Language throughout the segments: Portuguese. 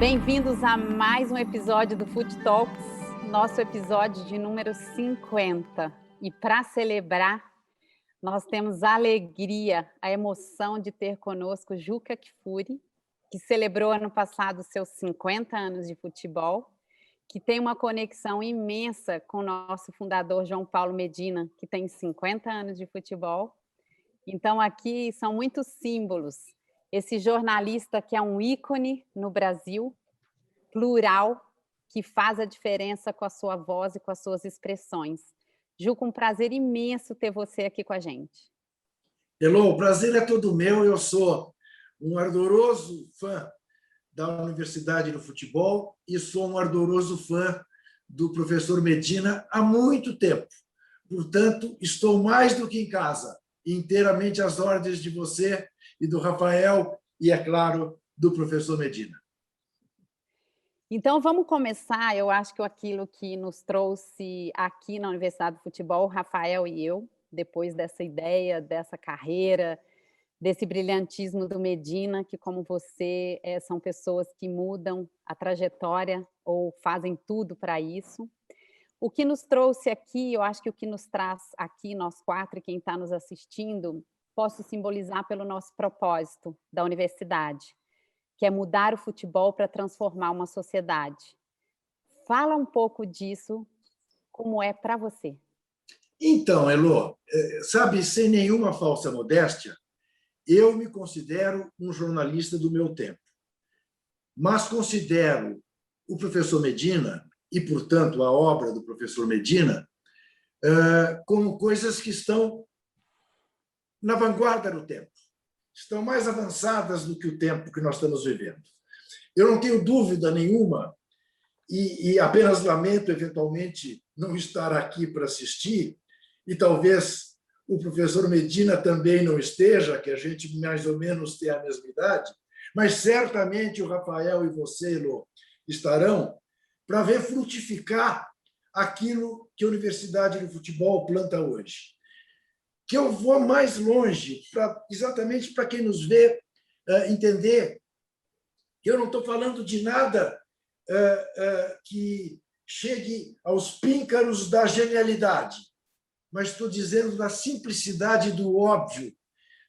Bem-vindos a mais um episódio do Foot Talks, nosso episódio de número 50. E para celebrar, nós temos a alegria, a emoção de ter conosco Juca Kfouri, que celebrou ano passado seus 50 anos de futebol, que tem uma conexão imensa com o nosso fundador João Paulo Medina, que tem 50 anos de futebol. Então aqui são muitos símbolos. Esse jornalista que é um ícone no Brasil, plural, que faz a diferença com a sua voz e com as suas expressões. Juca, um prazer imenso ter você aqui com a gente. Elô, o prazer é todo meu. Eu sou um ardoroso fã da Universidade do Futebol e sou um ardoroso fã do professor Medina há muito tempo. Portanto, estou mais do que em casa, inteiramente às ordens de você e do Rafael e, é claro, do professor Medina. Então, vamos começar. Eu acho que aquilo que nos trouxe aqui na Universidade do Futebol, o Rafael e eu, depois dessa ideia, dessa carreira, desse brilhantismo do Medina, que, como você, são pessoas que mudam a trajetória ou fazem tudo para isso. O que nos trouxe aqui, eu acho que o que nos traz aqui, nós quatro, e quem está nos assistindo, posso simbolizar pelo nosso propósito da universidade, que é mudar o futebol para transformar uma sociedade. Fala um pouco disso, como é para você. Então, Elô, sabe, sem nenhuma falsa modéstia, eu me considero um jornalista do meu tempo, mas considero o professor Medina, e, portanto, a obra do professor Medina, como coisas que estão na vanguarda do tempo, estão mais avançadas do que o tempo que nós estamos vivendo. Eu não tenho dúvida nenhuma, e apenas lamento, eventualmente, não estar aqui para assistir, e talvez o professor Medina também não esteja, que a gente mais ou menos tem a mesma idade, mas certamente o Rafael e você, Elô, estarão para ver frutificar aquilo que a Universidade do Futebol planta hoje. Que eu vou mais longe, exatamente para quem nos vê entender que eu não estou falando de nada que chegue aos píncaros da genialidade, mas estou dizendo da simplicidade do óbvio,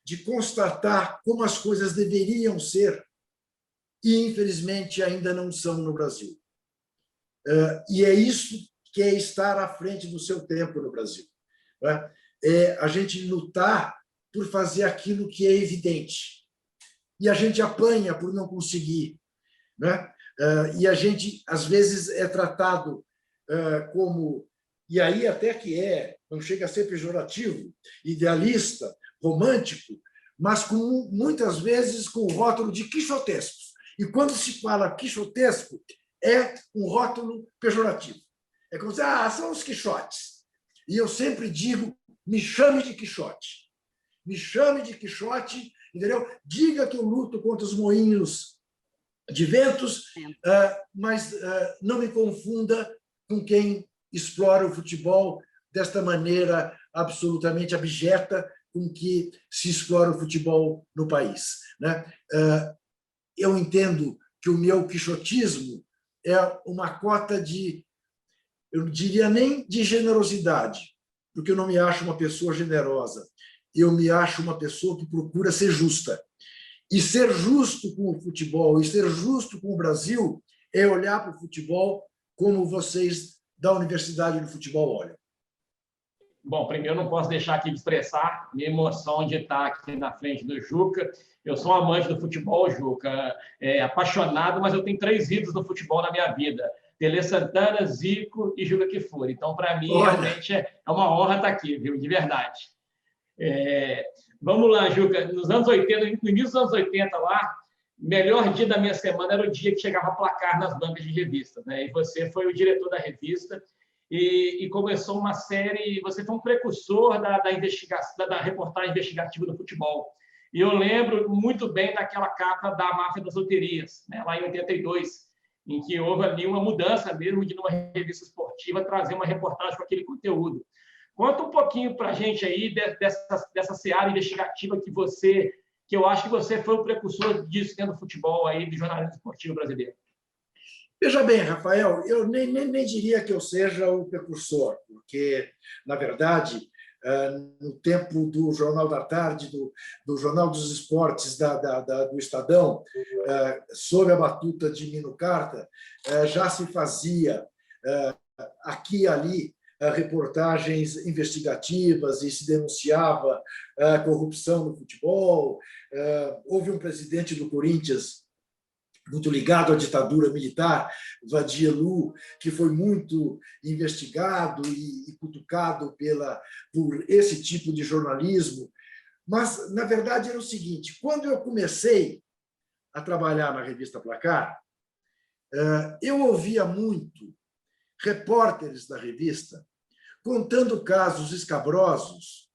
de constatar como as coisas deveriam ser e, infelizmente, ainda não são no Brasil. E é isso que é estar à frente do seu tempo no Brasil. É a gente lutar por fazer aquilo que é evidente. E a gente apanha por não conseguir. E a gente, às vezes, é tratado como... E aí até que não chega a ser pejorativo, idealista, romântico, mas muitas vezes com o rótulo de quixotesco. E quando se fala quixotesco, é um rótulo pejorativo. É como dizer, são os quixotes. E eu sempre digo, me chame de quixote. Me chame de quixote, entendeu? Diga que eu luto contra os moinhos de ventos, mas não me confunda com quem explora o futebol desta maneira absolutamente abjeta com que se explora o futebol no país. Eu entendo que o meu quixotismo é uma cota de, eu diria nem de generosidade, porque eu não me acho uma pessoa generosa, eu me acho uma pessoa que procura ser justa. E ser justo com o futebol, e ser justo com o Brasil, é olhar para o futebol como vocês da Universidade do Futebol olham. Bom, primeiro não posso deixar aqui de expressar minha emoção de estar aqui na frente do Juca. Eu sou um amante do futebol, Juca, apaixonado, mas eu tenho 3 ídolos do futebol na minha vida: Tele Santana, Zico e Juca Kfouri. Então, para mim, realmente é uma honra estar aqui, viu? De verdade. Vamos lá, Juca. Nos anos 80, no início dos anos 80, lá, o melhor dia da minha semana era o dia que chegava placar nas bancas de revista, né? E você foi o diretor da revista e começou uma série. Você foi um precursor da investigação, da reportagem investigativa do futebol. E eu lembro muito bem daquela capa da Máfia das Loterias, né? Lá em 82, em que houve ali uma mudança mesmo de, numa revista esportiva, trazer uma reportagem com aquele conteúdo. Conta um pouquinho para a gente aí dessa seara investigativa que eu acho que você foi o precursor disso dentro do futebol, aí, do jornalismo esportivo brasileiro. Veja bem, Rafael, eu nem diria que eu seja o precursor, porque, na verdade, no tempo do Jornal da Tarde, do Jornal dos Esportes do Estadão, sob a batuta de Mino Carta, já se fazia aqui e ali reportagens investigativas e se denunciava corrupção no futebol. Houve um presidente do Corinthians muito ligado à ditadura militar, Vadielu, que foi muito investigado e cutucado por esse tipo de jornalismo. Mas, na verdade, era o seguinte: quando eu comecei a trabalhar na revista Placar, eu ouvia muito repórteres da revista contando casos escabrosos,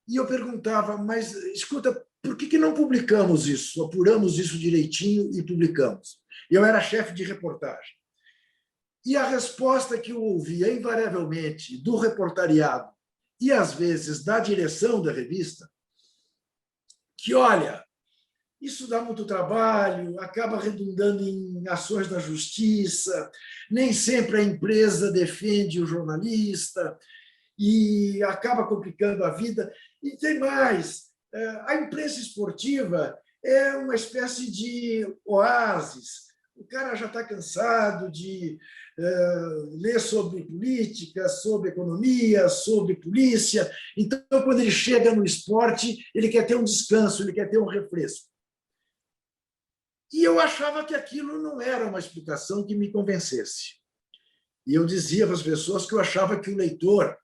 e eu perguntava, mas, escuta, por que não publicamos isso? Apuramos isso direitinho e publicamos. Eu era chefe de reportagem. E a resposta que eu ouvia, invariavelmente, do reportariado e, às vezes, da direção da revista, que, olha, isso dá muito trabalho, acaba redundando em ações da justiça, nem sempre a empresa defende o jornalista e acaba complicando a vida. E tem mais, a imprensa esportiva é uma espécie de oásis. O cara já está cansado de ler sobre política, sobre economia, sobre polícia. Então, quando ele chega no esporte, ele quer ter um descanso, ele quer ter um refresco. E eu achava que aquilo não era uma explicação que me convencesse. E eu dizia para as pessoas que eu achava que o leitor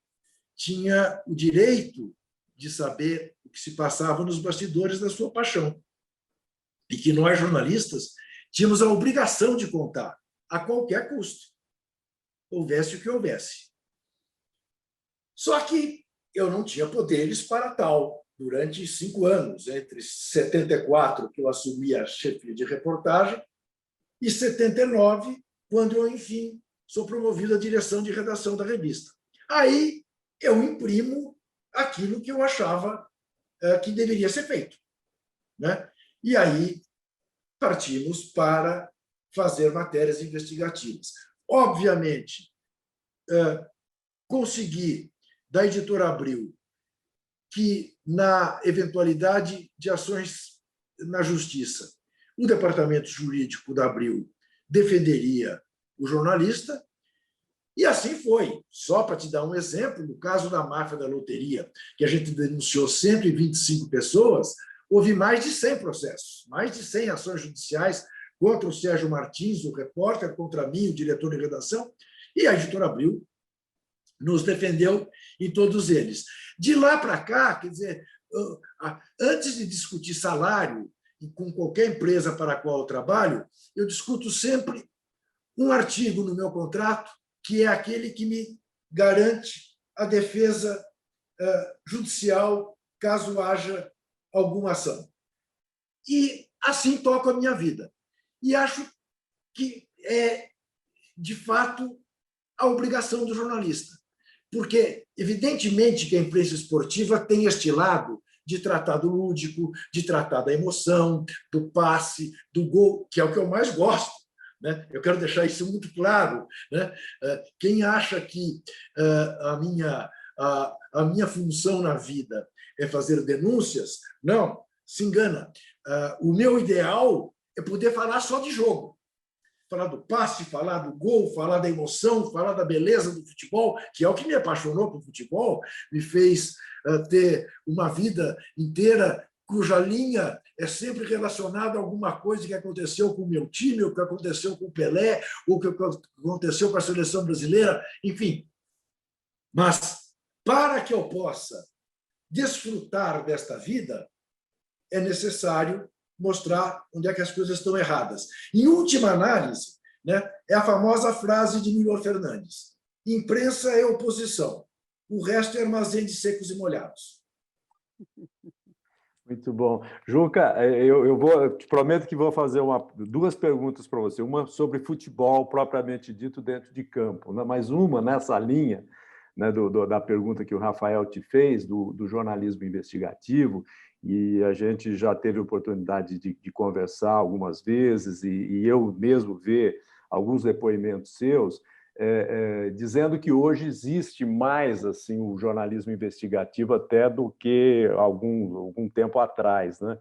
tinha o direito de saber o que se passava nos bastidores da sua paixão. E que nós, jornalistas, tínhamos a obrigação de contar, a qualquer custo, houvesse o que houvesse. Só que eu não tinha poderes para tal. Durante 5 anos, entre 74, que eu assumi a chefia de reportagem, e 79, quando eu, enfim, sou promovido à direção de redação da revista. Aí eu imprimo aquilo que eu achava que deveria ser feito, né? E aí partimos para fazer matérias investigativas. Obviamente, consegui, da Editora Abril, que, na eventualidade de ações na justiça, o departamento jurídico da Abril defenderia o jornalista, e assim foi. Só para te dar um exemplo, no caso da máfia da loteria, que a gente denunciou 125 pessoas, houve mais de 100 processos, mais de 100 ações judiciais contra o Sérgio Martins, o repórter, contra mim, o diretor de redação, e a Editora Abril nos defendeu em todos eles. De lá para cá, quer dizer, antes de discutir salário com qualquer empresa para a qual eu trabalho, eu discuto sempre um artigo no meu contrato, que é aquele que me garante a defesa judicial caso haja alguma ação. E assim toco a minha vida. E acho que é, de fato, a obrigação do jornalista. Porque, evidentemente, que a imprensa esportiva tem este lado de tratar do lúdico, de tratar da emoção, do passe, do gol, que é o que eu mais gosto, né? Eu quero deixar isso muito claro, né? Quem acha que a minha função na vida é fazer denúncias, não, se engana. O meu ideal é poder falar só de jogo. Falar do passe, falar do gol, falar da emoção, falar da beleza do futebol, que é o que me apaixonou por futebol, me fez ter uma vida inteira cuja linha é sempre relacionada a alguma coisa que aconteceu com o meu time, ou que aconteceu com o Pelé, ou que aconteceu com a seleção brasileira, enfim. Mas, para que eu possa desfrutar desta vida, é necessário mostrar onde é que as coisas estão erradas. Em última análise, né, é a famosa frase de Milor Fernandes: imprensa é oposição, o resto é armazém de secos e molhados. Muito bom. Juca, te prometo que vou fazer duas perguntas para você. Uma sobre futebol propriamente dito dentro de campo, né? Mais uma nessa linha, né, da pergunta que o Rafael te fez, do jornalismo investigativo, e a gente já teve oportunidade de conversar algumas vezes, e eu mesmo ver alguns depoimentos seus, dizendo que hoje existe mais assim o jornalismo investigativo até do que algum tempo atrás, né?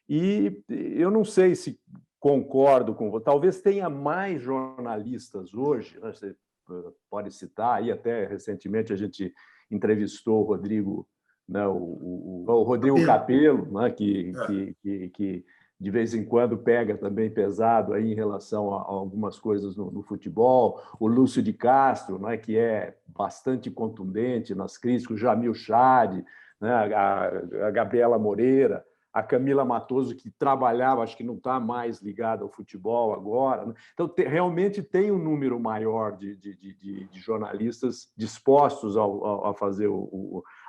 E eu não sei se concordo com você. Talvez tenha mais jornalistas hoje, né? Você pode citar, aí até recentemente a gente entrevistou o Rodrigo, né? o Rodrigo Capello, né? que de vez em quando pega também pesado aí em relação a algumas coisas no futebol, o Lúcio de Castro, né? Que é bastante contundente nas críticas, o Jamil Chad, né? a Gabriela Moreira, a Camila Matoso, que trabalhava, acho que não está mais ligada ao futebol agora. Né? Então, realmente tem um número maior de jornalistas dispostos a fazer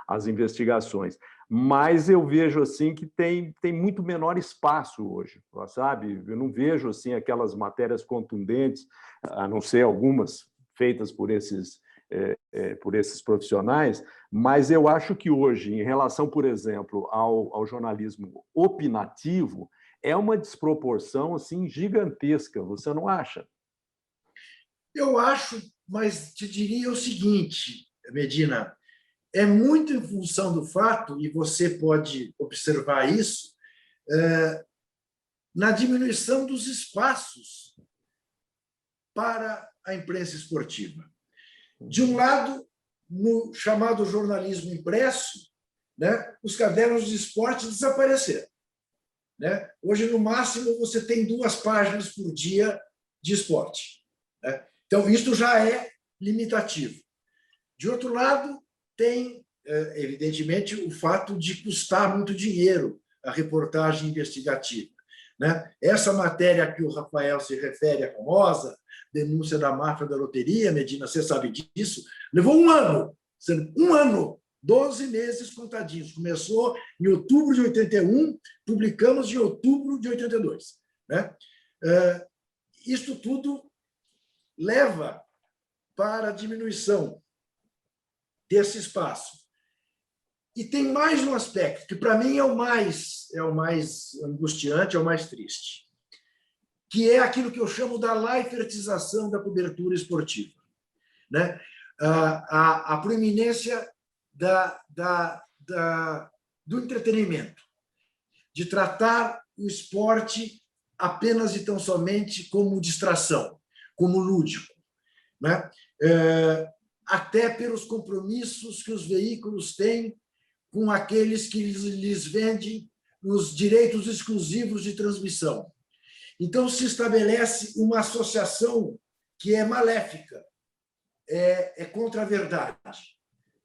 as investigações. Mas eu vejo assim que tem muito menor espaço hoje, sabe? Eu não vejo assim aquelas matérias contundentes, a não ser algumas feitas por esses profissionais, mas eu acho que hoje, em relação, por exemplo, ao jornalismo opinativo, é uma desproporção assim gigantesca, você não acha? Eu acho, mas te diria o seguinte, Medina, é muito em função do fato, e você pode observar isso, na diminuição dos espaços para a imprensa esportiva. De um lado, no chamado jornalismo impresso, né, os cadernos de esporte desapareceram. Né? Hoje, no máximo, você tem 2 páginas por dia de esporte. Né? Então, isso já é limitativo. De outro lado, tem, evidentemente, o fato de custar muito dinheiro a reportagem investigativa. Né? Essa matéria que o Rafael se refere, a famosa denúncia da máfia da loteria, Medina, você sabe disso, levou 1 ano, 12 meses contadinhos. Começou em outubro de 81, publicamos em outubro de 82. Né? Isso tudo leva para a diminuição desse espaço. E tem mais um aspecto, que para mim é o mais angustiante, é o mais triste, que é aquilo que eu chamo da laifertização da cobertura esportiva. Né? A proeminência do entretenimento, de tratar o esporte apenas e tão somente como distração, como lúdico. Né? Até pelos compromissos que os veículos têm com aqueles que lhes vendem os direitos exclusivos de transmissão. Então, se estabelece uma associação que é maléfica, é contra a verdade,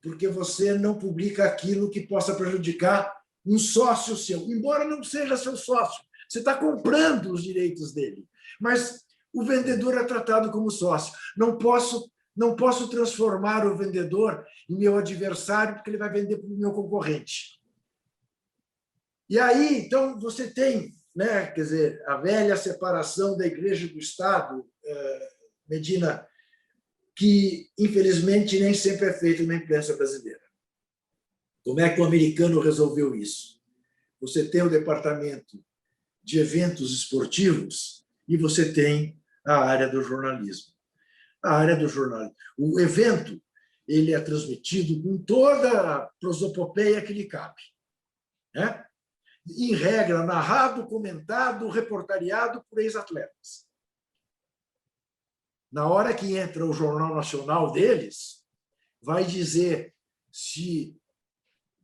porque você não publica aquilo que possa prejudicar um sócio seu, embora não seja seu sócio. Você está comprando os direitos dele, mas o vendedor é tratado como sócio. Não posso transformar o vendedor em meu adversário, porque ele vai vender para o meu concorrente. E aí, então, você tem, né, quer dizer, a velha separação da Igreja e do Estado, Medina, que, infelizmente, nem sempre é feita na imprensa brasileira. Como é que o americano resolveu isso? Você tem o departamento de eventos esportivos e você tem a área do jornalismo. A área do jornalismo. O evento ele é transmitido com toda a prosopopeia que lhe cabe. Né? Em regra, narrado, comentado, reportariado por ex-atletas. Na hora que entra o Jornal Nacional deles, vai dizer se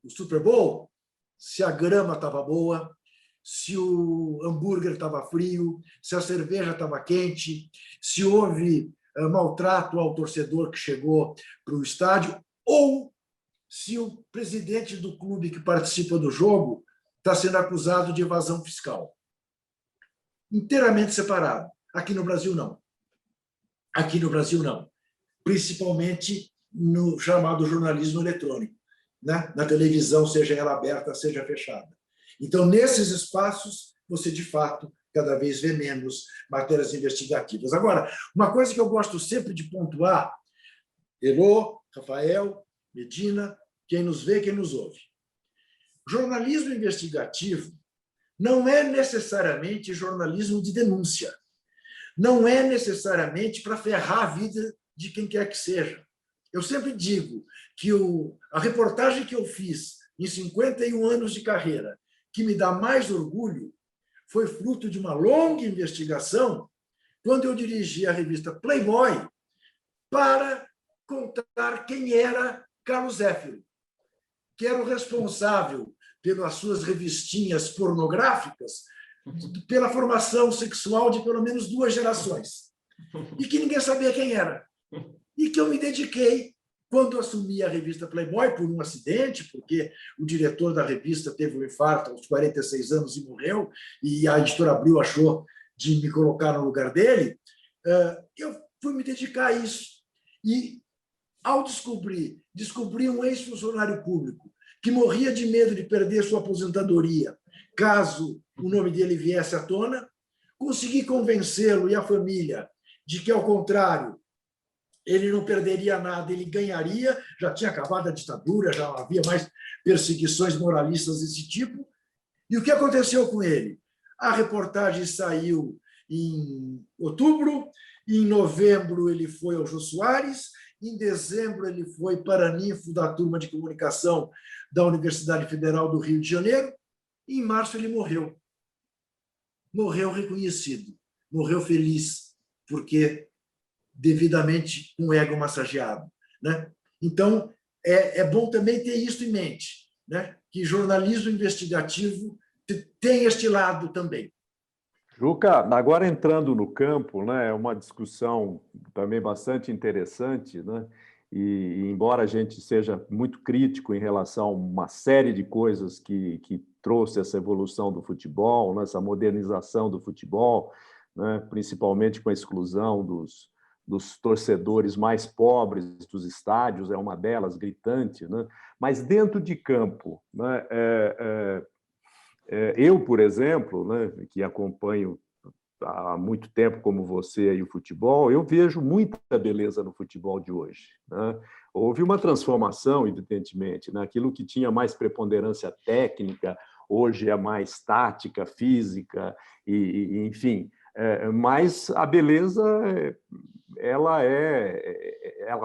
o Super Bowl, se a grama estava boa, se o hambúrguer estava frio, se a cerveja estava quente, se houve maltrato ao torcedor que chegou para o estádio, ou se o presidente do clube que participa do jogo está sendo acusado de evasão fiscal. Inteiramente separado. Aqui no Brasil, não. Aqui no Brasil, não. Principalmente no chamado jornalismo eletrônico, né? Na televisão, seja ela aberta, seja fechada. Então, nesses espaços, você, de fato, cada vez vê menos matérias investigativas. Agora, uma coisa que eu gosto sempre de pontuar, Elô, Rafael, Medina, quem nos vê, quem nos ouve. Jornalismo investigativo não é necessariamente jornalismo de denúncia. não é necessariamente para ferrar a vida de quem quer que seja. Eu sempre digo que a reportagem que eu fiz em 51 anos de carreira, que me dá mais orgulho, foi fruto de uma longa investigação quando eu dirigi a revista Playboy para contar quem era Carlos Zéfiro, que era o responsável pelas suas revistinhas pornográficas, pela formação sexual de pelo menos 2 gerações, e que ninguém sabia quem era. E que eu me dediquei, quando assumi a revista Playboy, por um acidente, porque o diretor da revista teve um infarto aos 46 anos e morreu, e a editora Abril achou de me colocar no lugar dele, eu fui me dedicar a isso. E, ao descobrir um ex-funcionário público que morria de medo de perder sua aposentadoria caso o nome dele viesse à tona, consegui convencê-lo e a família de que, ao contrário, ele não perderia nada, ele ganharia, já tinha acabado a ditadura, já não havia mais perseguições moralistas desse tipo. E o que aconteceu com ele? A reportagem saiu em outubro, em novembro ele foi ao Jô Soares, em dezembro ele foi paraninfo da turma de comunicação da Universidade Federal do Rio de Janeiro, e em março ele morreu. Morreu reconhecido, morreu feliz, porque devidamente com o ego massageado, né? Então, é bom também ter isso em mente, né? Que jornalismo investigativo tem este lado também. Juca, agora entrando no campo, né, é uma discussão também bastante interessante, né? E embora a gente seja muito crítico em relação a uma série de coisas que trouxe essa evolução do futebol, né, essa modernização do futebol, né, principalmente com a exclusão dos torcedores mais pobres dos estádios, é uma delas, gritante, né? Mas dentro de campo, né, eu, por exemplo, né, que acompanho há muito tempo, como você, aí, o futebol, eu vejo muita beleza no futebol de hoje, né? Houve uma transformação, evidentemente, né? Aquilo que tinha mais preponderância técnica, hoje é mais tática, física, enfim. Mas a beleza, ela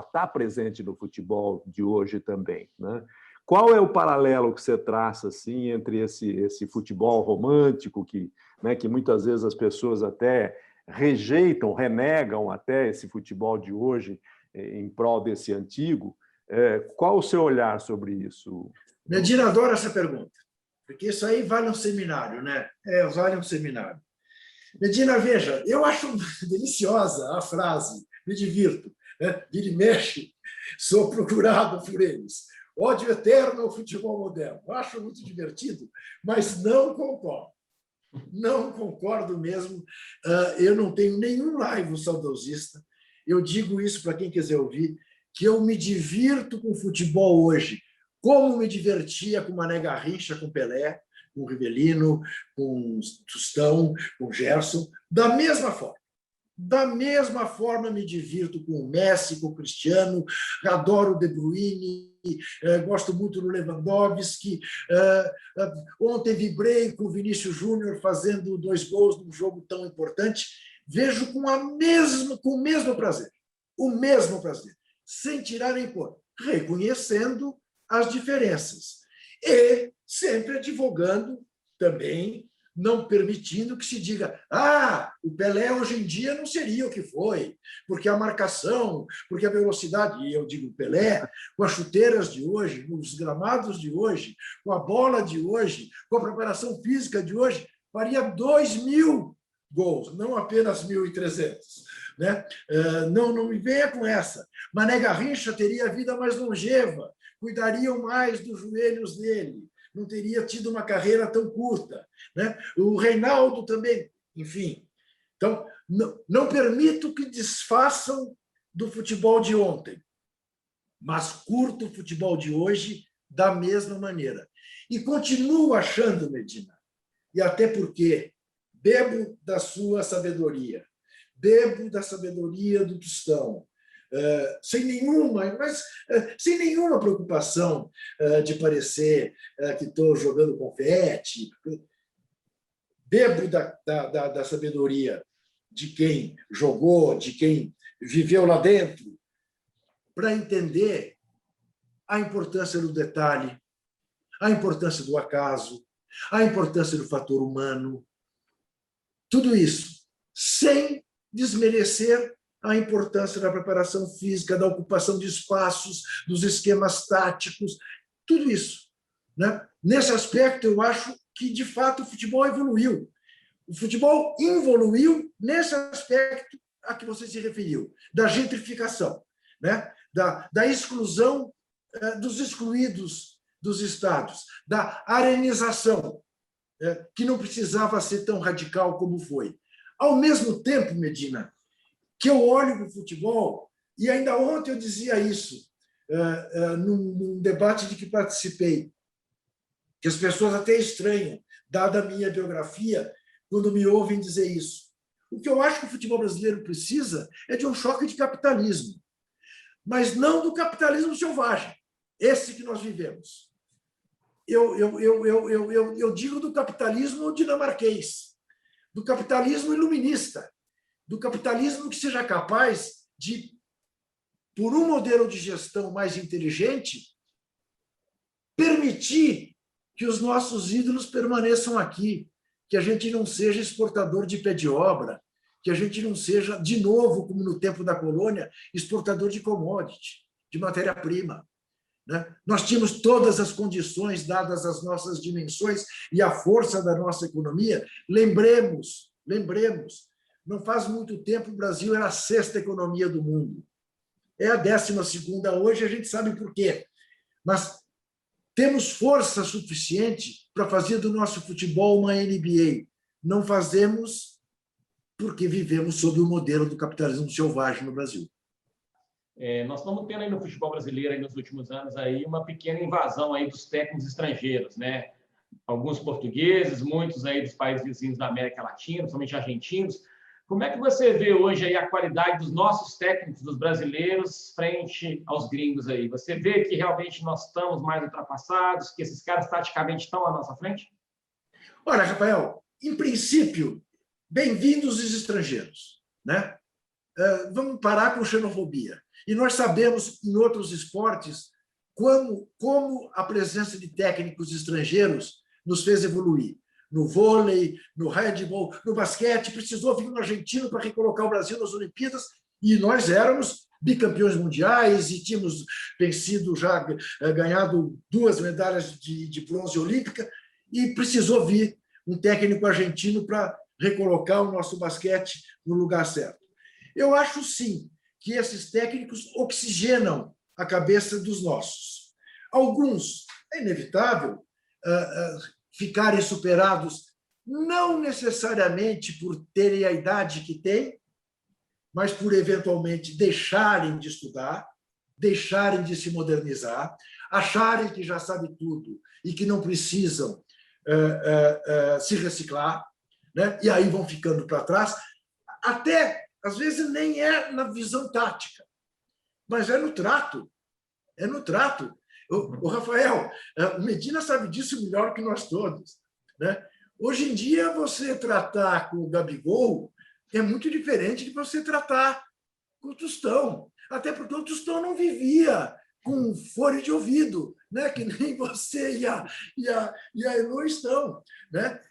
está presente no futebol de hoje também, né? Qual é o paralelo que você traça assim, entre esse futebol romântico, né, que muitas vezes as pessoas até rejeitam, renegam até esse futebol de hoje em prol desse antigo? Qual o seu olhar sobre isso? Medina adora essa pergunta, porque isso aí vale um seminário, né? Vale um seminário. Medina, veja, eu acho deliciosa a frase, me divirto, né? Vira e mexe, sou procurado por eles. Ódio eterno ao futebol moderno. Acho muito divertido, mas não concordo. Não concordo mesmo. Eu não tenho nenhum laivo saudosista. Eu digo isso para quem quiser ouvir, que eu me divirto com o futebol hoje, como me divertia com Mané Garrincha, com Pelé, com Rivelino, com Tostão, com Gerson, da mesma forma. Da mesma forma, me divirto com o Messi, com o Cristiano, adoro o De Bruyne, gosto muito do Lewandowski. Ontem vibrei com o Vinícius Júnior fazendo 2 gols num jogo tão importante. Vejo com o mesmo prazer, sem tirar nem pôr, reconhecendo as diferenças e sempre advogando também, não permitindo que se diga o Pelé hoje em dia não seria o que foi, porque a marcação, porque a velocidade, e eu digo Pelé, com as chuteiras de hoje, com os gramados de hoje, com a bola de hoje, com a preparação física de hoje, faria 2.000 gols, não apenas 1.300. Né? Não me venha com essa. Mané Garrincha teria a vida mais longeva, cuidariam mais dos joelhos dele, não teria tido uma carreira tão curta, né? O Reinaldo também, enfim. Então, não permito que desfaçam do futebol de ontem, mas curto o futebol de hoje da mesma maneira. E continuo achando, Medina, e até porque bebo da sua sabedoria, bebo da sabedoria do Tostão, sem nenhuma preocupação de parecer que estou jogando confete. Bebo da sabedoria de quem jogou, de quem viveu lá dentro, para entender a importância do detalhe, a importância do acaso, a importância do fator humano. Tudo isso, sem desmerecer a importância da preparação física, da ocupação de espaços, dos esquemas táticos, tudo isso. Né? Nesse aspecto, eu acho que, de fato, o futebol evoluiu. O futebol evoluiu nesse aspecto a que você se referiu, da gentrificação, né? da exclusão dos excluídos dos estados, da arenização, que não precisava ser tão radical como foi. Ao mesmo tempo, Medina, que eu olho para o futebol, e ainda ontem eu dizia isso, num debate de que participei, que as pessoas até estranham, dada a minha biografia, quando me ouvem dizer isso. O que eu acho que o futebol brasileiro precisa é de um choque de capitalismo, mas não do capitalismo selvagem, esse que nós vivemos. Eu digo do capitalismo dinamarquês, do capitalismo iluminista, do capitalismo que seja capaz de, por um modelo de gestão mais inteligente, permitir que os nossos ídolos permaneçam aqui, que a gente não seja exportador de pé de obra, que a gente não seja, de novo, como no tempo da colônia, exportador de commodity, de matéria-prima. Né? Nós tínhamos todas as condições, dadas as nossas dimensões e a força da nossa economia. Lembremos, não faz muito tempo o Brasil era a 6ª economia do mundo. É a 12ª hoje, a gente sabe por quê. Mas temos força suficiente para fazer do nosso futebol uma NBA. Não fazemos porque vivemos sob o modelo do capitalismo selvagem no Brasil. Nós estamos tendo aí no futebol brasileiro, aí nos últimos anos, aí uma pequena invasão aí dos técnicos estrangeiros, né? Alguns portugueses, muitos aí dos países vizinhos da América Latina, principalmente argentinos. Como é que você vê hoje aí a qualidade dos nossos técnicos, dos brasileiros, frente aos gringos aí? Você vê que realmente nós estamos mais ultrapassados, que esses caras taticamente estão à nossa frente? Olha, Rafael, em princípio, bem-vindos os estrangeiros, né? Vamos parar com xenofobia. E nós sabemos, em outros esportes, como a presença de técnicos estrangeiros nos fez evoluir. No vôlei, no handball, no basquete, precisou vir um argentino para recolocar o Brasil nas Olimpíadas, e nós éramos bicampeões mundiais e tínhamos vencido, já ganhado 2 medalhas de bronze olímpica, e precisou vir um técnico argentino para recolocar o nosso basquete no lugar certo. Eu acho, sim, que esses técnicos oxigenam a cabeça dos nossos. Alguns, é inevitável, ficarem superados, não necessariamente por terem a idade que têm, mas por, eventualmente, deixarem de estudar, deixarem de se modernizar, acharem que já sabem tudo e que não precisam se reciclar, né? E aí vão ficando para trás. Até, às vezes, nem é na visão tática, mas é no trato. É no trato. O Rafael, o Medina sabe disso melhor que nós todos, né? Hoje em dia, você tratar com o Gabigol é muito diferente de você tratar com o Tostão. Até porque o Tostão não vivia com fone de ouvido, né? Que nem você e a Elô estão, né?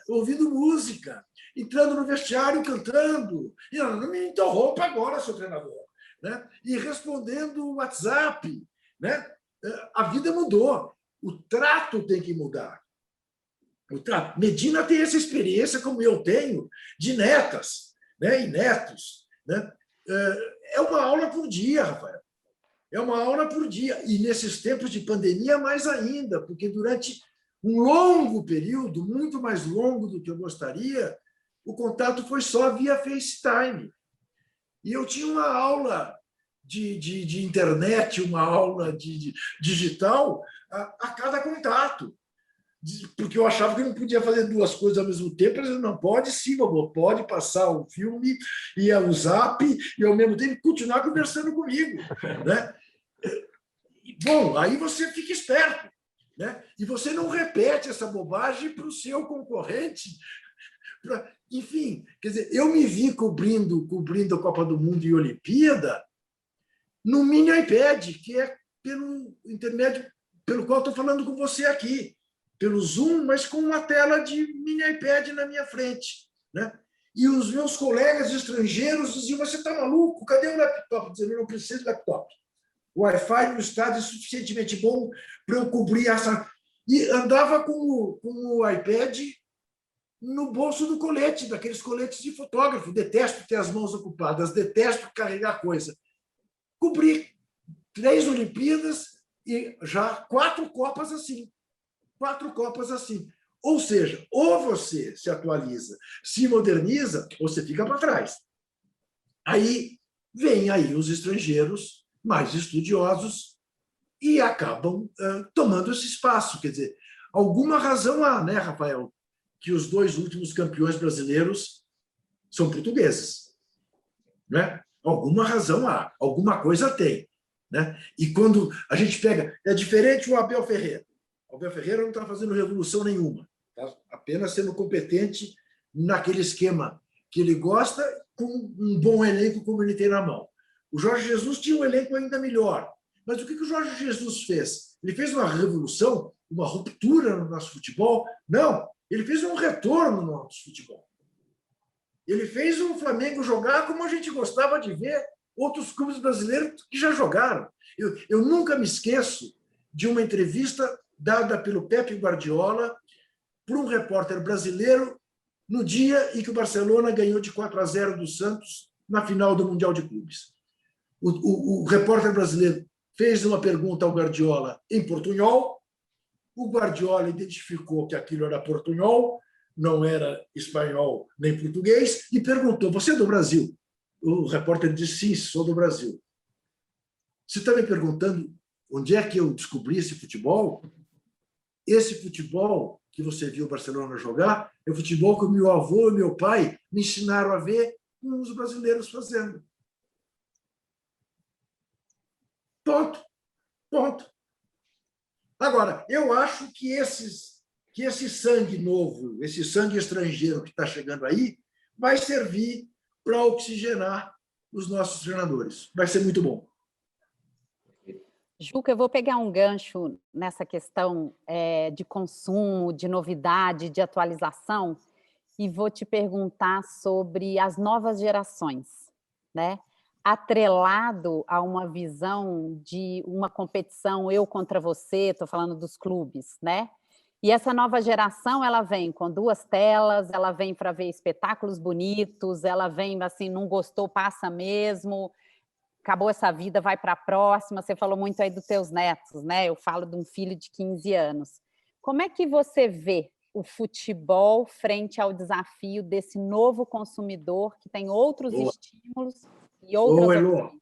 Ouvindo música, entrando no vestiário cantando. E não me interrompa agora, seu treinador. Né? E respondendo o WhatsApp. Né? A vida mudou. O trato tem que mudar. Medina tem essa experiência, como eu tenho, de netas, né? E netos. Né? É uma aula por dia, Rafael. É uma aula por dia. E nesses tempos de pandemia, mais ainda, porque durante um longo período, muito mais longo do que eu gostaria, o contato foi só via FaceTime. E eu tinha uma aula de internet, uma aula de digital a cada contato. Porque eu achava que não podia fazer 2 coisas ao mesmo tempo. Eu disse, não, pode sim, vovô, pode passar o filme e o zap e, ao mesmo tempo, continuar conversando comigo. Né? Bom, aí você fica esperto. Né? E você não repete essa bobagem para o seu concorrente, Enfim, quer dizer, eu me vi cobrindo a Copa do Mundo e Olimpíada no mini iPad, que é pelo intermédio pelo qual estou falando com você aqui, pelo Zoom, mas com uma tela de mini iPad na minha frente, né? E os meus colegas estrangeiros diziam: você está maluco? Cadê o laptop? Eu dizia: eu não preciso de laptop. O Wi-Fi no estádio é suficientemente bom para eu cobrir essa... E andava com o iPad no bolso do colete, daqueles coletes de fotógrafo. Detesto ter as mãos ocupadas, detesto carregar coisa. Cobri 3 Olimpíadas e já 4 Copas assim. 4 Copas assim. Ou seja, ou você se atualiza, se moderniza, ou você fica para trás. Aí vêm aí os estrangeiros mais estudiosos e acabam tomando esse espaço. Quer dizer, alguma razão há, né, Rafael, que os 2 últimos campeões brasileiros são portugueses, né? Alguma razão há, alguma coisa tem, né? E quando a gente pega... É diferente o Abel Ferreira. O Abel Ferreira não está fazendo revolução nenhuma, está apenas sendo competente naquele esquema que ele gosta, com um bom elenco como ele tem na mão. O Jorge Jesus tinha um elenco ainda melhor. Mas o que o Jorge Jesus fez? Ele fez uma revolução, uma ruptura no nosso futebol? Não, ele fez um retorno no nosso futebol. Ele fez o Flamengo jogar como a gente gostava de ver outros clubes brasileiros que já jogaram. Eu nunca me esqueço de uma entrevista dada pelo Pepe Guardiola por um repórter brasileiro no dia em que o Barcelona ganhou de 4-0 do Santos na final do Mundial de Clubes. O repórter brasileiro fez uma pergunta ao Guardiola em portunhol. O Guardiola identificou que aquilo era portunhol, não era espanhol nem português, e perguntou: você é do Brasil? O repórter disse: sim, sou do Brasil. Você está me perguntando onde é que eu descobri esse futebol? Esse futebol que você viu o Barcelona jogar é o futebol que o meu avô e meu pai me ensinaram a ver com os brasileiros fazendo. Ponto. Ponto. Agora, eu acho que esse sangue novo, esse sangue estrangeiro que está chegando aí, vai servir para oxigenar os nossos treinadores. Vai ser muito bom. Juca, eu vou pegar um gancho nessa questão de consumo, de novidade, de atualização, e vou te perguntar sobre as novas gerações, né? Atrelado a uma visão de uma competição eu contra você, estou falando dos clubes, né? E essa nova geração, ela vem com 2 telas, ela vem para ver espetáculos bonitos, ela vem assim, não gostou, passa mesmo, acabou essa vida, vai para a próxima. Você falou muito aí dos teus netos, né? Eu falo de um filho de 15 anos. Como é que você vê o futebol frente ao desafio desse novo consumidor que tem outros estímulos e outras opções?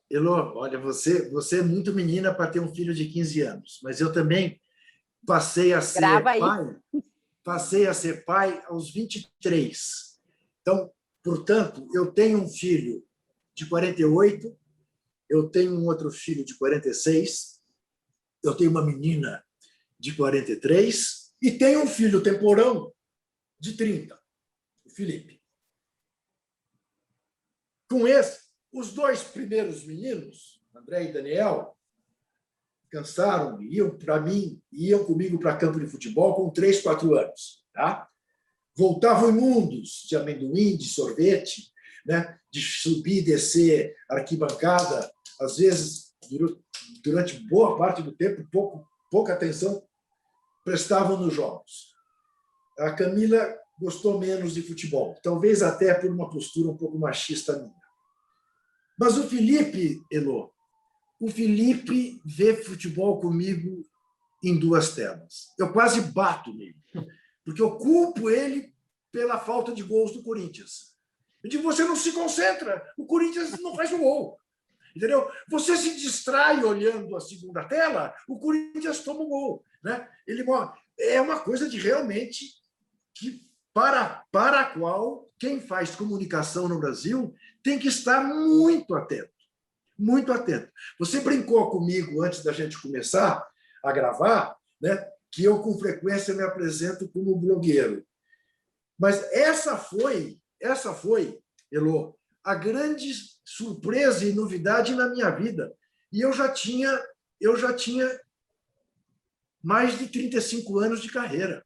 Elô, olha, você é muito menina para ter um filho de 15 anos, mas eu também passei a ser pai aos 23. Então, portanto, eu tenho um filho de 48, eu tenho um outro filho de 46, eu tenho uma menina de 43 e tenho um filho temporão de 30, o Felipe. Com os 2 primeiros meninos, André e Daniel, cansaram, iam comigo para campo de futebol com 3, 4 anos. Tá? Voltavam imundos de amendoim, de sorvete, né? De subir e descer arquibancada, às vezes, durante boa parte do tempo, pouca atenção prestavam nos jogos. A Camila gostou menos de futebol, talvez até por uma postura um pouco machista minha. Mas o Felipe, Elô, o Felipe vê futebol comigo em 2 telas. Eu quase bato nele, porque eu culpo ele pela falta de gols do Corinthians. Eu digo: você não se concentra, o Corinthians não faz o gol. Entendeu? Você se distrai olhando a segunda tela, o Corinthians toma o gol. Né? É uma coisa de realmente que, para a qual quem faz comunicação no Brasil tem que estar muito atento. Muito atento. Você brincou comigo antes da gente começar a gravar, né, que eu, com frequência, me apresento como blogueiro. Mas essa foi, Elô, a grande surpresa e novidade na minha vida. E eu já tinha mais de 35 anos de carreira.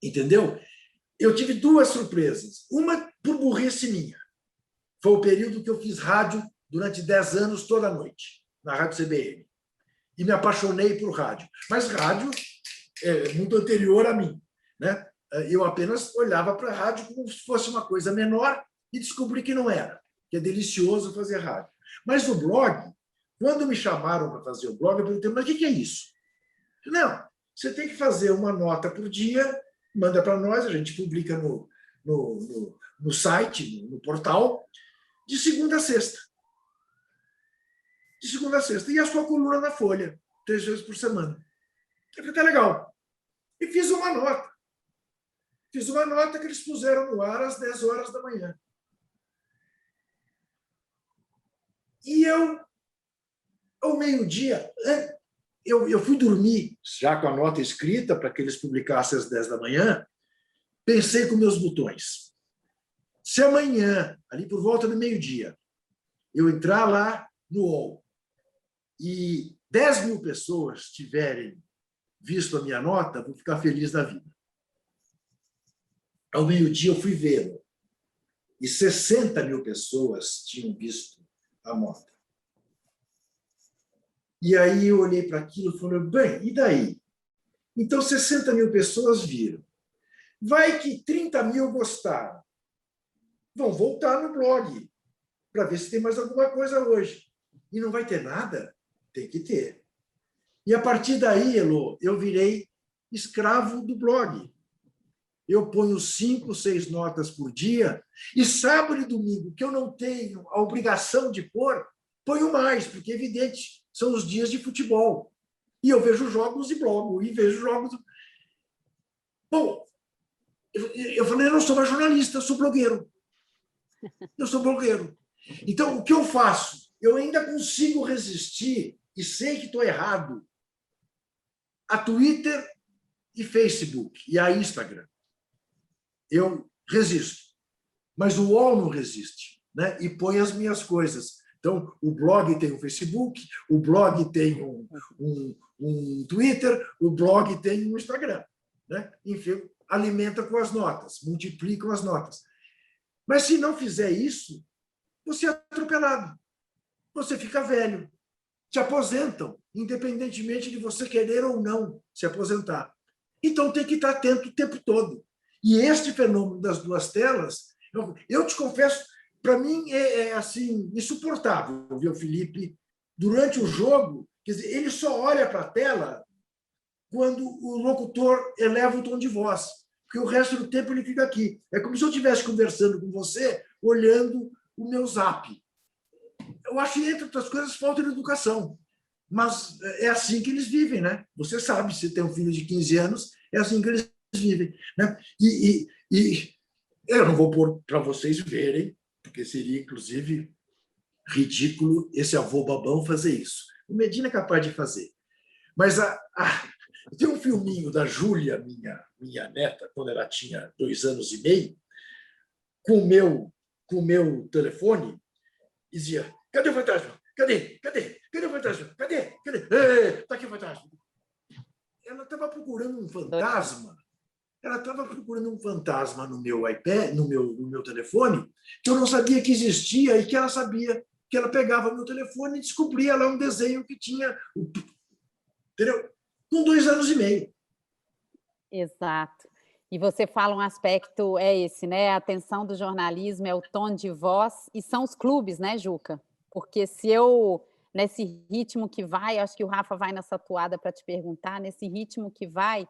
Entendeu? Eu tive duas surpresas. Uma por burrice minha. Foi o período que eu fiz rádio durante 10 anos, toda noite, na Rádio CBN. E me apaixonei por rádio. Mas rádio é muito anterior a mim, né? Eu apenas olhava para a rádio como se fosse uma coisa menor e descobri que não era, que é delicioso fazer rádio. Mas o blog, quando me chamaram para fazer o blog, eu perguntei, mas o que é isso? Não, você tem que fazer uma nota por dia, manda para nós, a gente publica no site, no portal, de segunda a sexta. De segunda a sexta. E a sua coluna na Folha, 3 vezes por semana. Eu falei, tá legal. E fiz uma nota. Fiz uma nota que eles puseram no ar às 10 horas da manhã. E eu, ao meio-dia, eu fui dormir, já com a nota escrita, para que eles publicassem às 10 da manhã, pensei com meus botões. Se amanhã, ali por volta do meio-dia, eu entrar lá no UOL e 10 mil pessoas tiverem visto a minha nota, vou ficar feliz da vida. Ao meio-dia eu fui vê-lo. E 60 mil pessoas tinham visto a nota. E aí eu olhei para aquilo e falei, bem, e daí? Então 60 mil pessoas viram. Vai que 30 mil gostaram. Vão voltar no blog para ver se tem mais alguma coisa hoje. E não vai ter nada? Tem que ter. E a partir daí, Elô, eu virei escravo do blog. Eu ponho 5, 6 notas por dia, e sábado e domingo, que eu não tenho a obrigação de pôr, ponho mais, porque é evidente, são os dias de futebol. E eu vejo jogos e blogo, e vejo jogos. Bom, eu falei, eu não sou mais jornalista, eu sou blogueiro. Eu sou blogueiro. Então, o que eu faço? Eu ainda consigo resistir, e sei que estou errado, a Twitter e Facebook, e a Instagram. Eu resisto. Mas o UOL não resiste, né? E põe as minhas coisas. Então, o blog tem um Facebook, o blog tem um Twitter, o blog tem um Instagram, né? Enfim, alimenta com as notas, multiplica com as notas. Mas se não fizer isso, você é atropelado. Você fica velho. Te aposentam, independentemente de você querer ou não se aposentar. Então, tem que estar atento o tempo todo. E este fenômeno das duas telas, eu te confesso, para mim é assim, insuportável ver o Felipe durante o jogo. Quer dizer, ele só olha para a tela quando o locutor eleva o tom de voz, porque o resto do tempo ele fica aqui. É como se eu estivesse conversando com você, olhando o meu zap. Eu acho que, entre outras coisas, falta de educação. Mas é assim que eles vivem, né? Você sabe, se tem um filho de 15 anos, é assim que eles vivem, né? E eu não vou pôr para vocês verem, porque seria, inclusive, ridículo esse avô babão fazer isso. O Medina é capaz de fazer. Mas tem um filminho da Júlia, minha neta, quando ela tinha 2 anos e meio, com o meu telefone, e dizia, cadê o fantasma? Cadê? Cadê o fantasma? Cadê? Está aqui o fantasma. Ela estava procurando um fantasma. Ela estava procurando um fantasma no meu iPad, no meu telefone, que eu não sabia que existia e que ela sabia, que ela pegava meu telefone e descobria lá um desenho que tinha, entendeu? Com 2 anos e meio. Exato. E você fala um aspecto, é esse, né? A atenção do jornalismo é o tom de voz, e são os clubes, né, Juca? Porque se eu, nesse ritmo que vai, acho que o Rafa vai nessa toada para te perguntar, nesse ritmo que vai,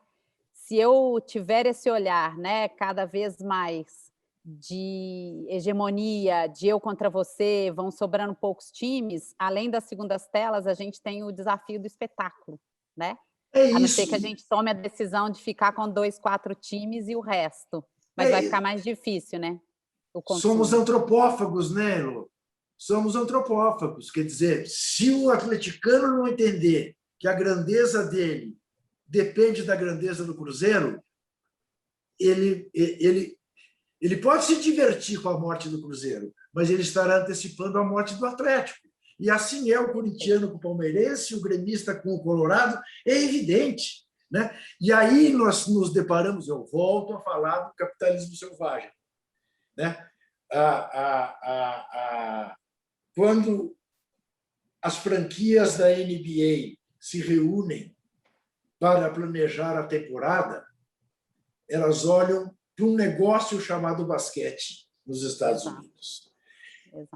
se eu tiver esse olhar, né, cada vez mais de hegemonia, de eu contra você, vão sobrando poucos times, além das segundas telas, a gente tem o desafio do espetáculo, né? É a não isso. ser que a gente tome a decisão de ficar com 2, 4 times e o resto. Mas vai ficar mais difícil, né? O consumo. Somos antropófagos, né, Elô? Somos antropófagos. Quer dizer, se o atleticano não entender que a grandeza dele depende da grandeza do Cruzeiro, ele pode se divertir com a morte do Cruzeiro, mas ele estará antecipando a morte do Atlético. E assim é o corintiano com o palmeirense, o gremista com o Colorado, é evidente. Né? E aí nós nos deparamos, eu volto a falar do capitalismo selvagem. Né? Quando as franquias da NBA se reúnem para planejar a temporada, elas olham para um negócio chamado basquete nos Estados Unidos.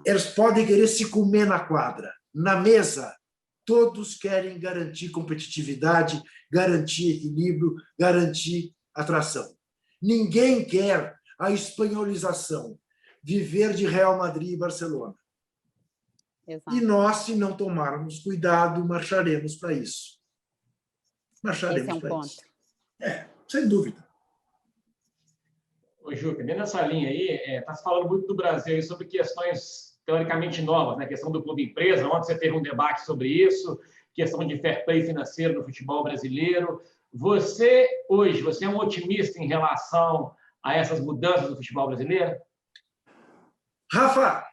Eles podem querer se comer na quadra. Na mesa, todos querem garantir competitividade, garantir equilíbrio, garantir atração. Ninguém quer a espanholização, viver de Real Madrid e Barcelona. Exato. E nós, se não tomarmos cuidado, marcharemos para isso. Marcharemos para isso. Sem dúvida. Ô, Juca, dentro dessa linha aí, está se falando muito do Brasil e sobre questões teoricamente novas, né? Questão do clube empresa, ontem você teve um debate sobre isso, questão de fair play financeiro no futebol brasileiro. Você, hoje, você é um otimista em relação a essas mudanças do futebol brasileiro? Rafa,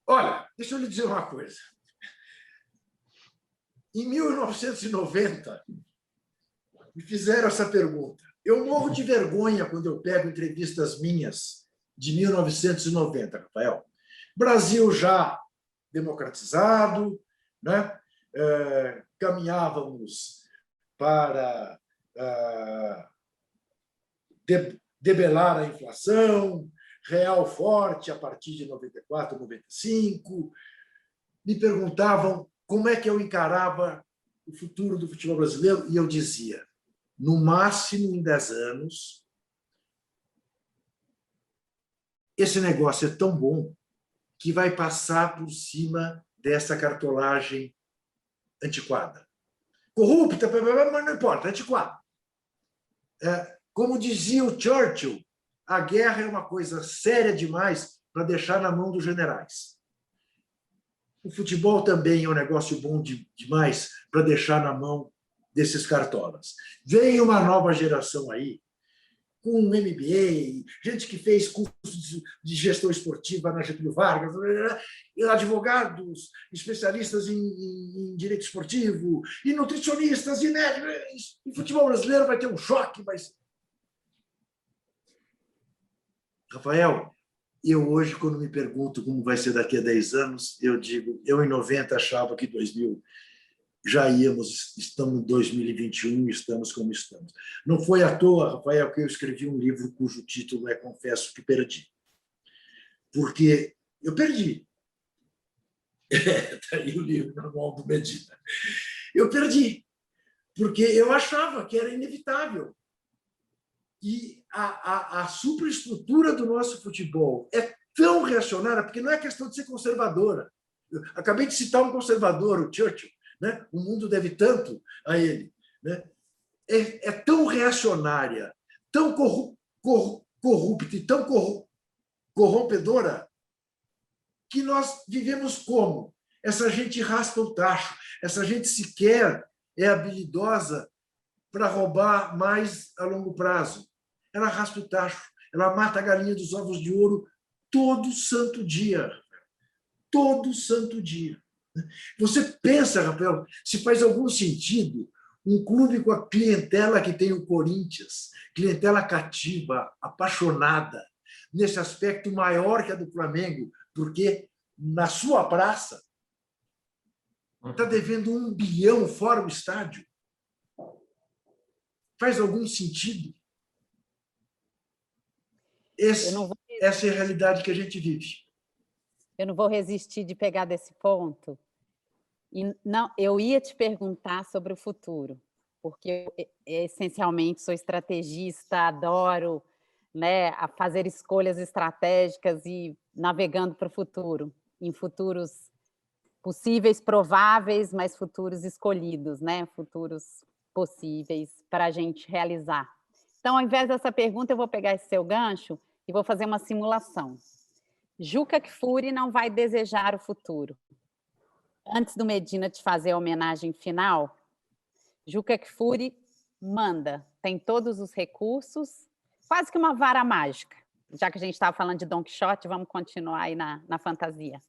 olha, deixa eu lhe dizer uma coisa. Em 1990, me fizeram essa pergunta. Eu morro de vergonha quando eu pego entrevistas minhas de 1990, Rafael. Brasil já democratizado, né? Caminhávamos para debelar a inflação, real forte a partir de 94, 95. Me perguntavam como é que eu encarava o futuro do futebol brasileiro e eu dizia, no máximo em 10 anos, esse negócio é tão bom que vai passar por cima dessa cartolagem antiquada. Corrupta, mas não importa, antiquada. Como dizia o Churchill, a guerra é uma coisa séria demais para deixar na mão dos generais. O futebol também é um negócio bom demais para deixar na mão desses cartolas. Vem uma nova geração aí, com MBA, gente que fez cursos de gestão esportiva na Getúlio Vargas, advogados, especialistas em direito esportivo, e nutricionistas, e médicos. O futebol brasileiro vai ter um choque, mas... Rafael, eu hoje, quando me pergunto como vai ser daqui a 10 anos, eu digo, eu em 90 achava que 2000 já estamos em 2021 e estamos como estamos. Não foi à toa, Rafael, que eu escrevi um livro cujo título é Confesso que Perdi. Porque eu perdi. Está aí o livro, Manual do Medina. Eu perdi, porque eu achava que era inevitável. E a superestrutura do nosso futebol é tão reacionária, porque não é questão de ser conservadora. Eu acabei de citar um conservador, o Churchill, né? O mundo deve tanto a ele. Né? É tão reacionária, tão corrupta e tão corrompedora que nós vivemos como? Essa gente raspa o tacho, essa gente sequer é habilidosa para roubar mais a longo prazo. Ela raspa o tacho, ela mata a galinha dos ovos de ouro todo santo dia. Todo santo dia. Você pensa, Rafael, se faz algum sentido um clube com a clientela que tem o Corinthians, clientela cativa, apaixonada, nesse aspecto maior que a do Flamengo, porque na sua praça está devendo 1 bilhão fora o estádio. Faz algum sentido? Essa é a realidade que a gente vive. Eu não vou resistir de pegar desse ponto. E não, eu ia te perguntar sobre o futuro, porque eu, essencialmente, sou estrategista, adoro, né, a fazer escolhas estratégicas e navegando para o futuro, em futuros possíveis, prováveis, mas futuros escolhidos, né, futuros possíveis para a gente realizar. Então, ao invés dessa pergunta, eu vou pegar esse seu gancho e vou fazer uma simulação. Juca Kfouri não vai desejar o futuro. Antes do Medina te fazer a homenagem final, Juca Kfouri manda, tem todos os recursos, quase que uma vara mágica. Já que a gente estava falando de Don Quixote, vamos continuar aí na fantasia.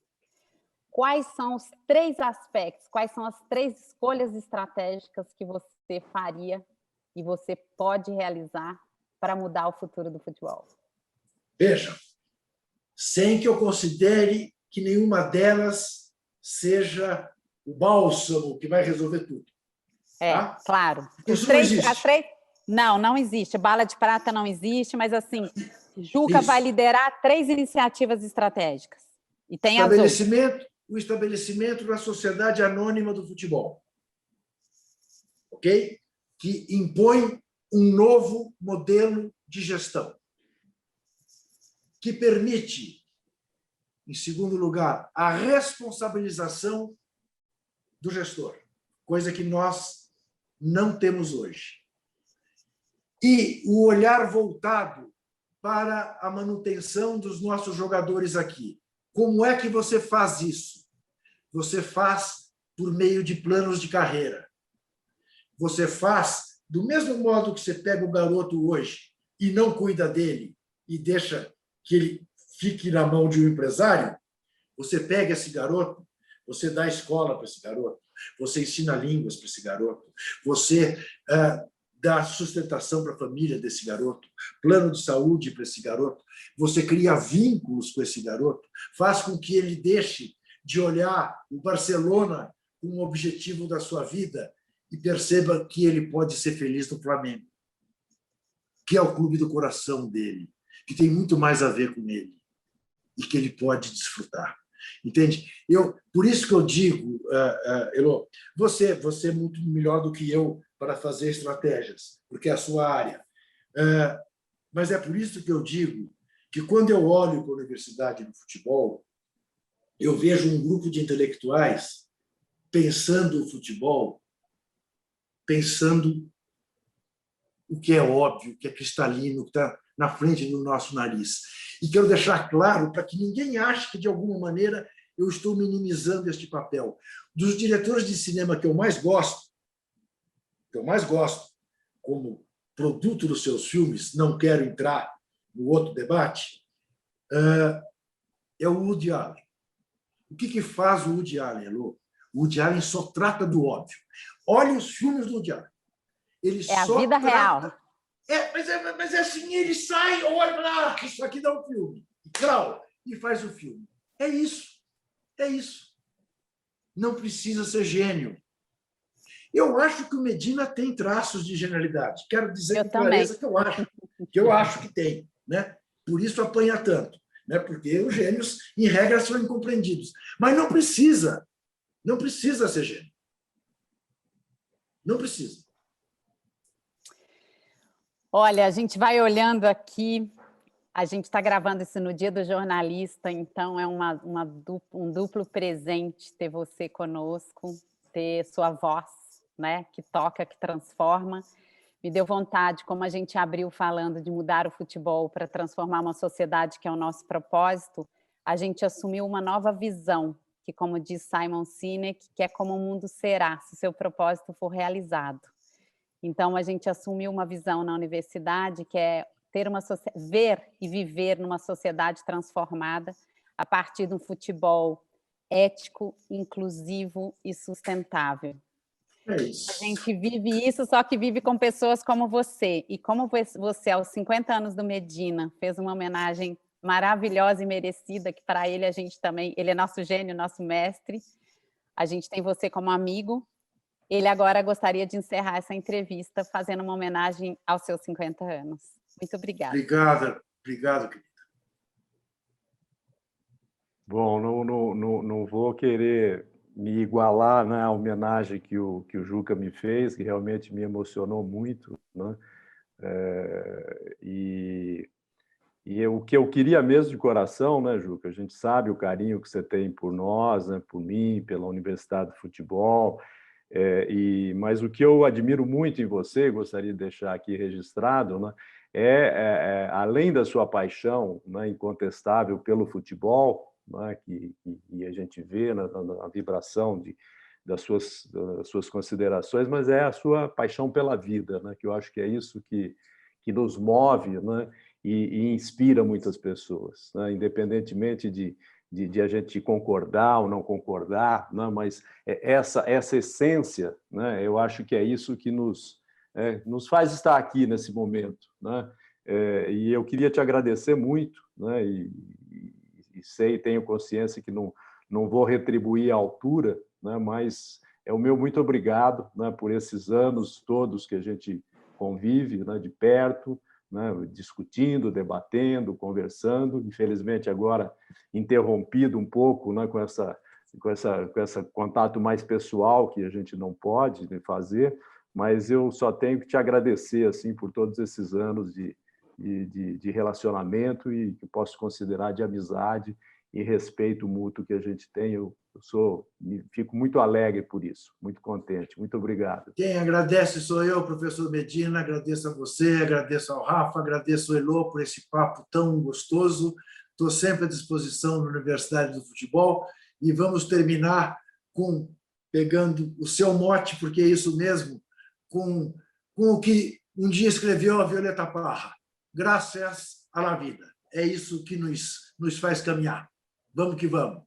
Quais são os 3 aspectos, quais são as 3 escolhas estratégicas que você faria e você pode realizar para mudar o futuro do futebol? Veja, sem que eu considere que nenhuma delas seja o bálsamo que vai resolver tudo. Tá? Claro. Isso não existe. Não existe. Bala de prata não existe, mas assim, Juca vai liderar 3 iniciativas estratégicas. E tem as outras. O estabelecimento da Sociedade Anônima do Futebol, ok? Que impõe um novo modelo de gestão, que permite, em segundo lugar, a responsabilização do gestor, coisa que nós não temos hoje. E o olhar voltado para a manutenção dos nossos jogadores aqui. Como é que você faz isso? Você faz por meio de planos de carreira. Você faz do mesmo modo que você pega o garoto hoje e não cuida dele e deixa que ele fique na mão de um empresário. Você pega esse garoto, você dá escola para esse garoto, você ensina línguas para esse garoto, você dá sustentação para a família desse garoto, plano de saúde para esse garoto, você cria vínculos com esse garoto, faz com que ele deixe de olhar o Barcelona como objetivo da sua vida e perceba que ele pode ser feliz no Flamengo, que é o clube do coração dele, que tem muito mais a ver com ele e que ele pode desfrutar. Entende? Por isso que eu digo, Elô, você é muito melhor do que eu para fazer estratégias, porque é a sua área. Mas é por isso que eu digo que, quando eu olho para a universidade no futebol, eu vejo um grupo de intelectuais pensando o futebol, pensando o que é óbvio, o que é cristalino, o que está na frente do nosso nariz. E quero deixar claro para que ninguém ache que, de alguma maneira, eu estou minimizando este papel. Dos diretores de cinema que eu mais gosto, como produto dos seus filmes, não quero entrar no outro debate, é o Woody Allen. O que faz o Woody Allen, Elô? O Woody Allen só trata do óbvio. Olhe os filmes do Woody Allen. Ele a vida real. Mas é assim, ele sai, olha, isso aqui dá um filme. E faz o filme. É isso. Não precisa ser gênio. Eu acho que o Medina tem traços de genialidade. Quero dizer com clareza que eu acho que tem. Né? Por isso apanha tanto. Né? Porque os gênios, em regra, são incompreendidos. Mas não precisa. Não precisa ser gênio. Não precisa. Olha, a gente vai olhando aqui, a gente está gravando isso no Dia do Jornalista, então é um duplo presente ter você conosco, ter sua voz, né, que toca, que transforma. Me deu vontade, como a gente abriu falando de mudar o futebol para transformar uma sociedade, que é o nosso propósito, a gente assumiu uma nova visão, que, como diz Simon Sinek, que é como o mundo será, se seu propósito for realizado. Então, a gente assumiu uma visão na universidade que é ver e viver numa sociedade transformada a partir de um futebol ético, inclusivo e sustentável. É isso. A gente vive isso, só que vive com pessoas como você. E como você, aos 50 anos do Medina, fez uma homenagem maravilhosa e merecida, que para ele a gente também, ele é nosso gênio, nosso mestre. A gente tem você como amigo. Ele agora gostaria de encerrar essa entrevista fazendo uma homenagem aos seus 50 anos. Muito obrigada. Obrigado, querida. Bom, não vou querer me igualar, né, à homenagem que o Juca me fez, que realmente me emocionou muito, né? O que eu queria mesmo de coração, né, Juca? A gente sabe o carinho que você tem por nós, né, por mim, pela Universidade de Futebol. Mas o que eu admiro muito em você, gostaria de deixar aqui registrado, né, além da sua paixão, né, incontestável pelo futebol, né, que a gente vê na vibração das suas considerações, mas é a sua paixão pela vida, né, que eu acho que é isso que que nos move, né? E inspira muitas pessoas, né? Independentemente de a gente concordar ou não concordar, né? Mas essa essência, né? Eu acho que é isso que nos faz estar aqui nesse momento, né? E eu queria te agradecer muito, né? E sei, tenho consciência que não vou retribuir à altura, né? Mas é o meu muito obrigado, né? Por esses anos todos que a gente convive, né? De perto, né? Discutindo, debatendo, conversando. Infelizmente agora interrompido um pouco, né? Com esse contato mais pessoal que a gente não pode fazer, mas eu só tenho que te agradecer assim por todos esses anos de relacionamento e que posso considerar de amizade e respeito mútuo que a gente tem. Eu fico muito alegre por isso, muito contente. Muito obrigado. Quem agradece sou eu, professor Medina. Agradeço a você, agradeço ao Rafa, agradeço ao Elô por esse papo tão gostoso. Estou sempre à disposição na Universidade do Futebol e vamos terminar pegando o seu mote, porque é isso mesmo, com o que um dia escreveu a Violeta Parra. Graças à la vida. É isso que nos faz caminhar. Vamos que vamos.